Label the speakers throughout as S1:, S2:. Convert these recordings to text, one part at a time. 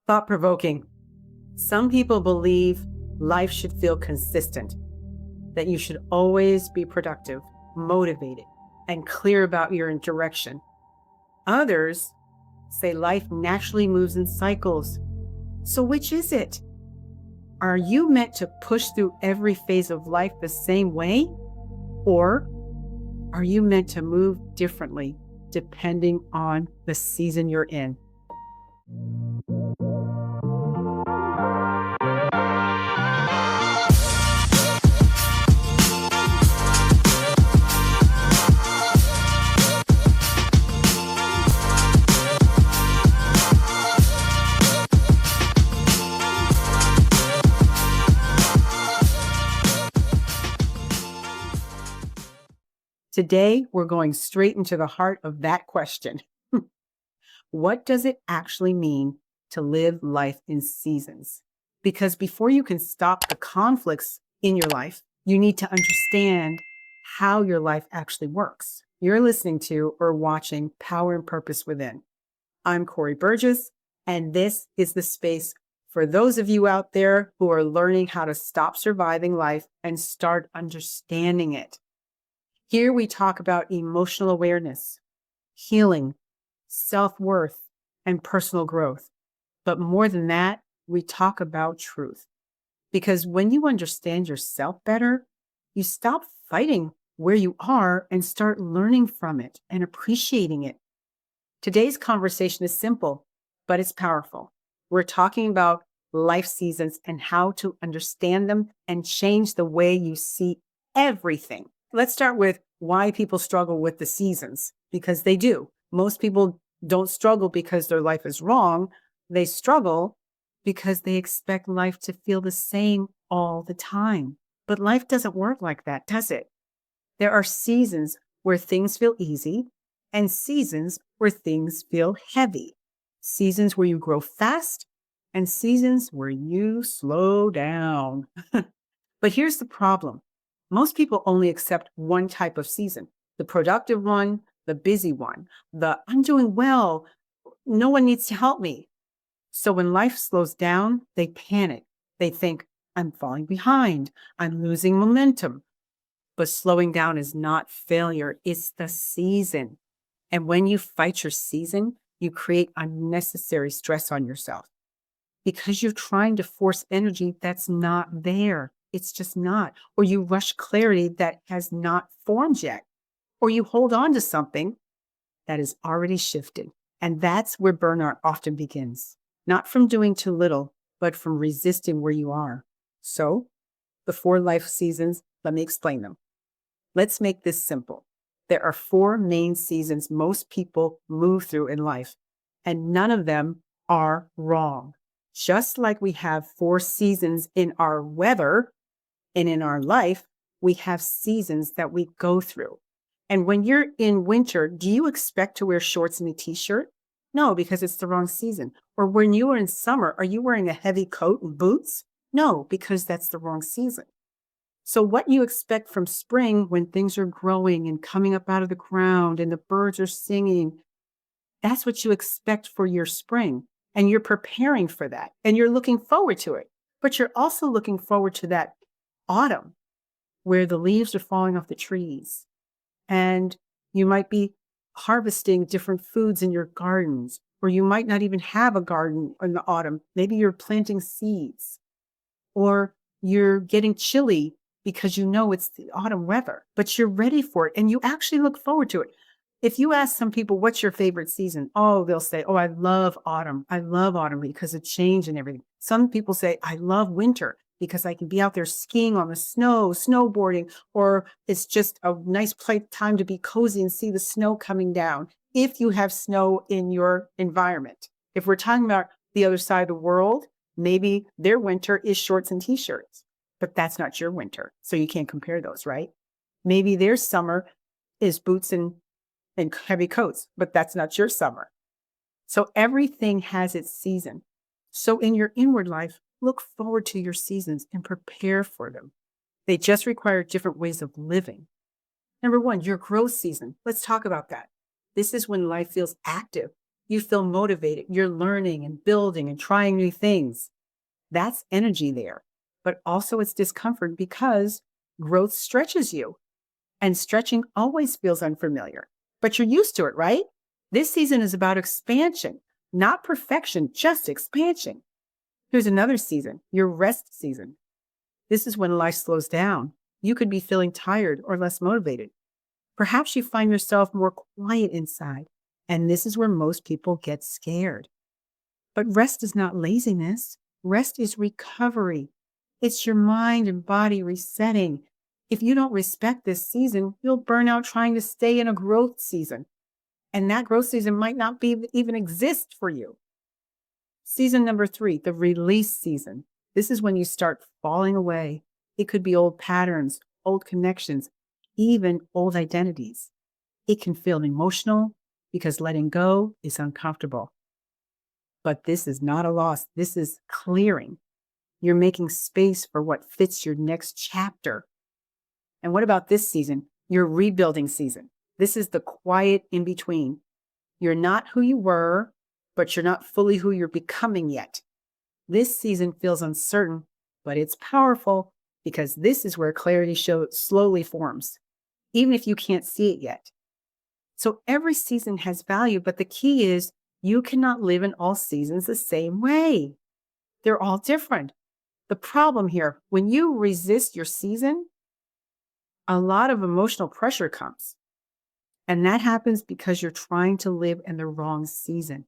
S1: Thought provoking. Some people believe life should feel consistent, that you should always be productive, motivated, and clear about your direction. Others say life naturally moves in cycles. So, which is it? Are you meant to push through every phase of life the same way? Or are you meant to move differently depending on the season you're in? Today, we're going straight into the heart of that question. What does it actually mean to live life in seasons? Because before you can stop the conflicts in your life, you need to understand how your life actually works. You're listening to or watching Power and Purpose Within. I'm Kori Burgess, and this is the space for those of you out there who are learning how to stop surviving life and start understanding it. Here we talk about emotional awareness, healing, self-worth, and personal growth. But more than that, we talk about truth. Because when you understand yourself better, you stop fighting where you are and start learning from it and appreciating it. Today's conversation is simple, but it's powerful. We're talking about life seasons and how to understand them and change the way you see everything. Let's start with why people struggle with the seasons, because they do. Most people don't struggle because their life is wrong. They struggle because they expect life to feel the same all the time. But life doesn't work like that, does it? There are seasons where things feel easy and seasons where things feel heavy. Seasons where you grow fast and seasons where you slow down. But here's the problem. Most people only accept one type of season, the productive one, the busy one, the I'm doing well, no one needs to help me. So when life slows down, they panic. They think, I'm falling behind, I'm losing momentum. But slowing down is not failure, it's the season. And when you fight your season, you create unnecessary stress on yourself because you're trying to force energy that's not there. It's just not. Or you rush clarity that has not formed yet. Or you hold on to something that is already shifted. And that's where burnout often begins. Not from doing too little, but from resisting where you are. So, the 4 life seasons, let me explain them. Let's make this simple. There are 4 main seasons most people move through in life, and none of them are wrong. Just like we have 4 seasons in our weather and in our life, we have seasons that we go through. And when you're in winter, do you expect to wear shorts and a t-shirt? No, because it's the wrong season. Or when you are in summer, are you wearing a heavy coat and boots? No, because that's the wrong season. So what you expect from spring when things are growing and coming up out of the ground and the birds are singing, that's what you expect for your spring. And you're preparing for that and you're looking forward to it. But you're also looking forward to that autumn where the leaves are falling off the trees and you might be harvesting different foods in your gardens, or you might not even have a garden in the autumn. Maybe you're planting seeds, or you're getting chilly because you know it's the autumn weather, but you're ready for it and you actually look forward to it. If you ask some people, what's your favorite season? Oh, they'll say, oh, I love autumn. I love autumn because of change and everything. Some people say, I love winter because I can be out there skiing on the snow, snowboarding, or it's just a nice time to be cozy and see the snow coming down if you have snow in your environment. If we're talking about the other side of the world, maybe their winter is shorts and t-shirts, but that's not your winter. So you can't compare those, right? Maybe their summer is boots and heavy coats, but that's not your summer. So everything has its season. So in your inward life, look forward to your seasons and prepare for them. They just require different ways of living. Number 1, your growth season. Let's talk about that. This is when life feels active. You feel motivated. You're learning and building and trying new things. That's energy there. But also it's discomfort because growth stretches you. And stretching always feels unfamiliar, but you're used to it, right? This season is about expansion, not perfection, just expansion. Here's another season, your rest season. This is when life slows down. You could be feeling tired or less motivated. Perhaps you find yourself more quiet inside. And this is where most people get scared. But rest is not laziness. Rest is recovery. It's your mind and body resetting. If you don't respect this season, you'll burn out trying to stay in a growth season. And that growth season might not be even exist for you. Season number 3, the release season. This is when you start falling away. It could be old patterns, old connections, even old identities. It can feel emotional because letting go is uncomfortable. But this is not a loss. This is clearing. You're making space for what fits your next chapter. And what about this season? Your rebuilding season. This is the quiet in between. You're not who you were, but you're not fully who you're becoming yet. This season feels uncertain, but it's powerful because this is where clarity slowly forms, even if you can't see it yet. So every season has value, but the key is you cannot live in all seasons the same way. They're all different. The problem here, when you resist your season, a lot of emotional pressure comes. And that happens because you're trying to live in the wrong season.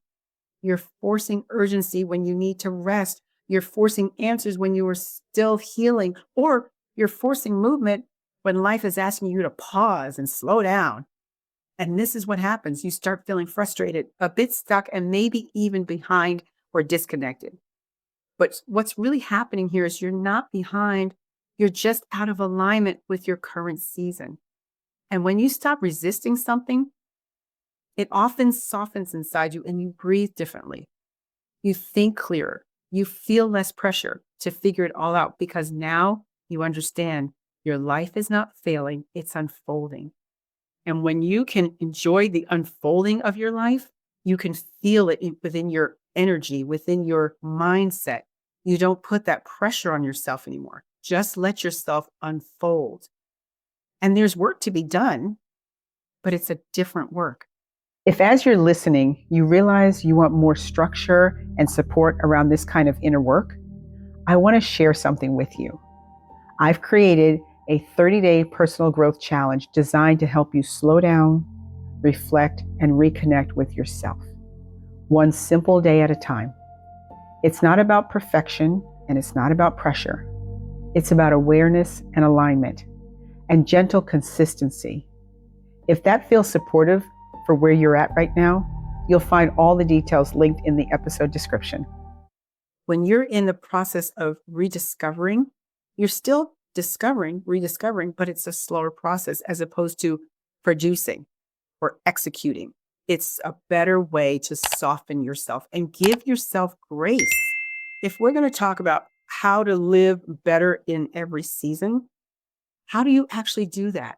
S1: You're forcing urgency when you need to rest. You're forcing answers when you are still healing, or you're forcing movement when life is asking you to pause and slow down. And this is what happens. You start feeling frustrated, a bit stuck, and maybe even behind or disconnected. But what's really happening here is you're not behind. You're just out of alignment with your current season. And when you stop resisting something, it often softens inside you and you breathe differently. You think clearer. You feel less pressure to figure it all out because now you understand your life is not failing, it's unfolding. And when you can enjoy the unfolding of your life, you can feel it within your energy, within your mindset. You don't put that pressure on yourself anymore. Just let yourself unfold. And there's work to be done, but it's a different work. If as you're listening, you realize you want more structure and support around this kind of inner work, I want to share something with you. I've created a 30-day personal growth challenge designed to help you slow down, reflect, and reconnect with yourself, one simple day at a time. It's not about perfection and it's not about pressure. It's about awareness and alignment and gentle consistency. If that feels supportive for where you're at right now, you'll find all the details linked in the episode description. When you're in the process of rediscovering, you're still rediscovering, but it's a slower process as opposed to producing or executing. It's a better way to soften yourself and give yourself grace. If we're going to talk about how to live better in every season, how do you actually do that?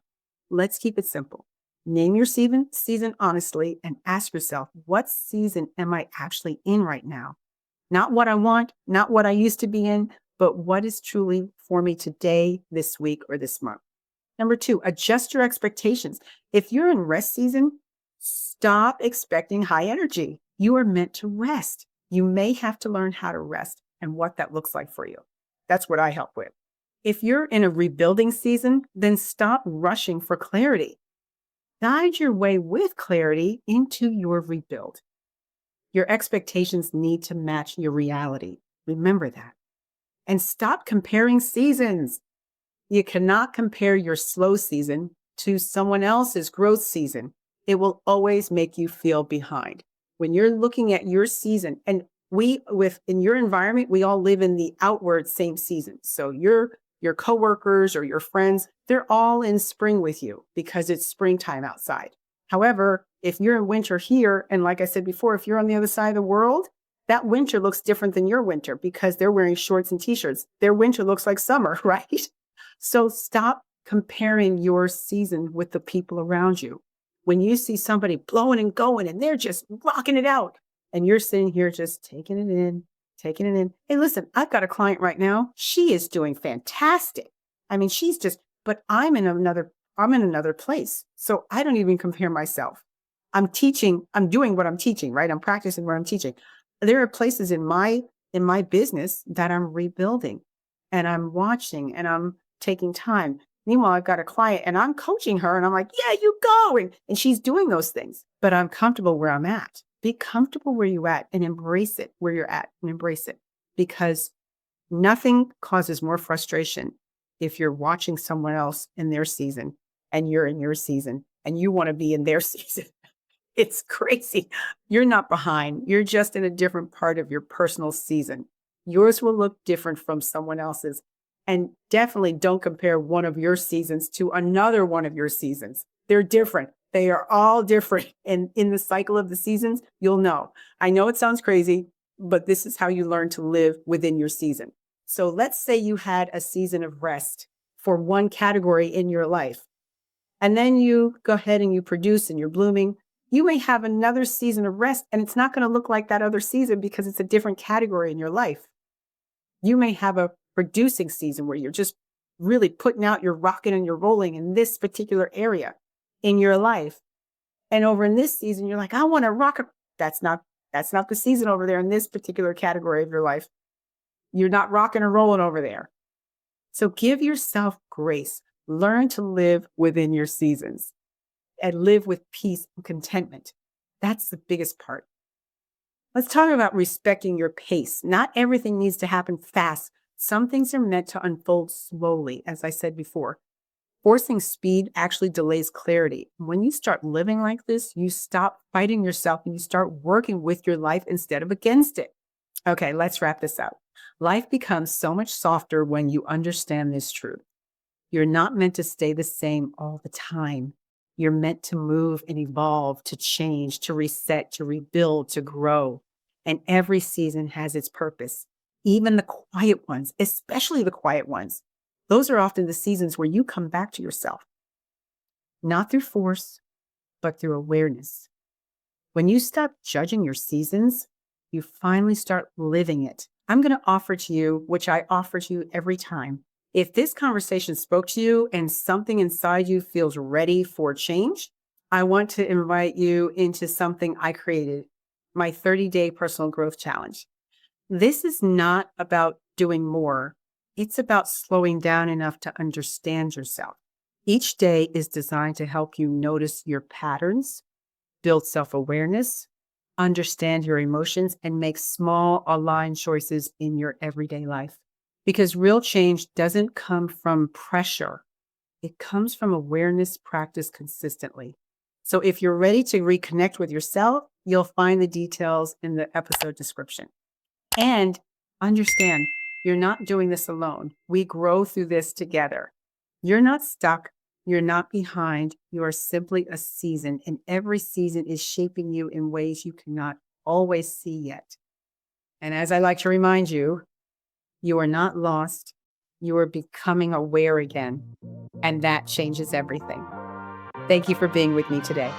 S1: Let's keep it simple. Name your season honestly and ask yourself, what season am I actually in right now? Not what I want, not what I used to be in, but what is truly for me today, this week, or this month. Number 2, adjust your expectations. If you're in rest season, stop expecting high energy. You are meant to rest. You may have to learn how to rest and what that looks like for you. That's what I help with. If you're in a rebuilding season, then stop rushing for clarity. Guide your way with clarity into your rebuild. Your expectations need to match your reality. Remember that. And stop comparing seasons. You cannot compare your slow season to someone else's growth season. It will always make you feel behind. When you're looking at your season, and in your environment, we all live in the outward same season. So your coworkers or your friends, they're all in spring with you because it's springtime outside. However, if you're in winter here, and like I said before, if you're on the other side of the world, that winter looks different than your winter because they're wearing shorts and t-shirts. Their winter looks like summer, right? So stop comparing your season with the people around you. When you see somebody blowing and going and they're just rocking it out and you're sitting here just taking it in, taking it in. Hey, listen, I've got a client right now. She is doing fantastic. I mean, she's just, but I'm in another place. So I don't even compare myself. I'm teaching, I'm doing what I'm teaching, right? I'm practicing what I'm teaching. There are places in my business that I'm rebuilding and I'm watching and I'm taking time. Meanwhile, I've got a client and I'm coaching her and I'm like, yeah, you go. And she's doing those things, but I'm comfortable where I'm at. Be comfortable where you're at and embrace it where you're at and embrace it because nothing causes more frustration if you're watching someone else in their season and you're in your season and you want to be in their season. It's crazy. You're not behind. You're just in a different part of your personal season. Yours will look different from someone else's. And definitely don't compare one of your seasons to another one of your seasons. They're different. They are all different. And in the cycle of the seasons, you'll know. I know it sounds crazy, but this is how you learn to live within your season. So let's say you had a season of rest for one category in your life. And then you go ahead and you produce and you're blooming. You may have another season of rest and it's not going to look like that other season because it's a different category in your life. You may have a producing season where you're just really putting out, you're rocking and you're rolling in this particular area in your life. And over in this season, you're like, I want to rock. That's not the season over there in this particular category of your life. You're not rocking or rolling over there. So give yourself grace. Learn to live within your seasons and live with peace and contentment. That's the biggest part. Let's talk about respecting your pace. Not everything needs to happen fast. Some things are meant to unfold slowly, as I said before. Forcing speed actually delays clarity. When you start living like this, you stop fighting yourself and you start working with your life instead of against it. Okay, let's wrap this up. Life becomes so much softer when you understand this truth. You're not meant to stay the same all the time. You're meant to move and evolve, to change, to reset, to rebuild, to grow. And every season has its purpose. Even the quiet ones, especially the quiet ones. Those are often the seasons where you come back to yourself, not through force, but through awareness. When you stop judging your seasons, you finally start living it. I'm going to offer to you, which I offer to you every time. If this conversation spoke to you and something inside you feels ready for change, I want to invite you into something I created, my 30-day personal growth challenge. This is not about doing more. It's about slowing down enough to understand yourself. Each day is designed to help you notice your patterns, build self-awareness, understand your emotions, and make small aligned choices in your everyday life. Because real change doesn't come from pressure. It comes from awareness practiced consistently. So if you're ready to reconnect with yourself, you'll find the details in the episode description. And understand, you're not doing this alone. We grow through this together. You're not stuck. You're not behind. You are simply a season, and every season is shaping you in ways you cannot always see yet. And as I like to remind you, you are not lost. You are becoming aware again, and that changes everything. Thank you for being with me today.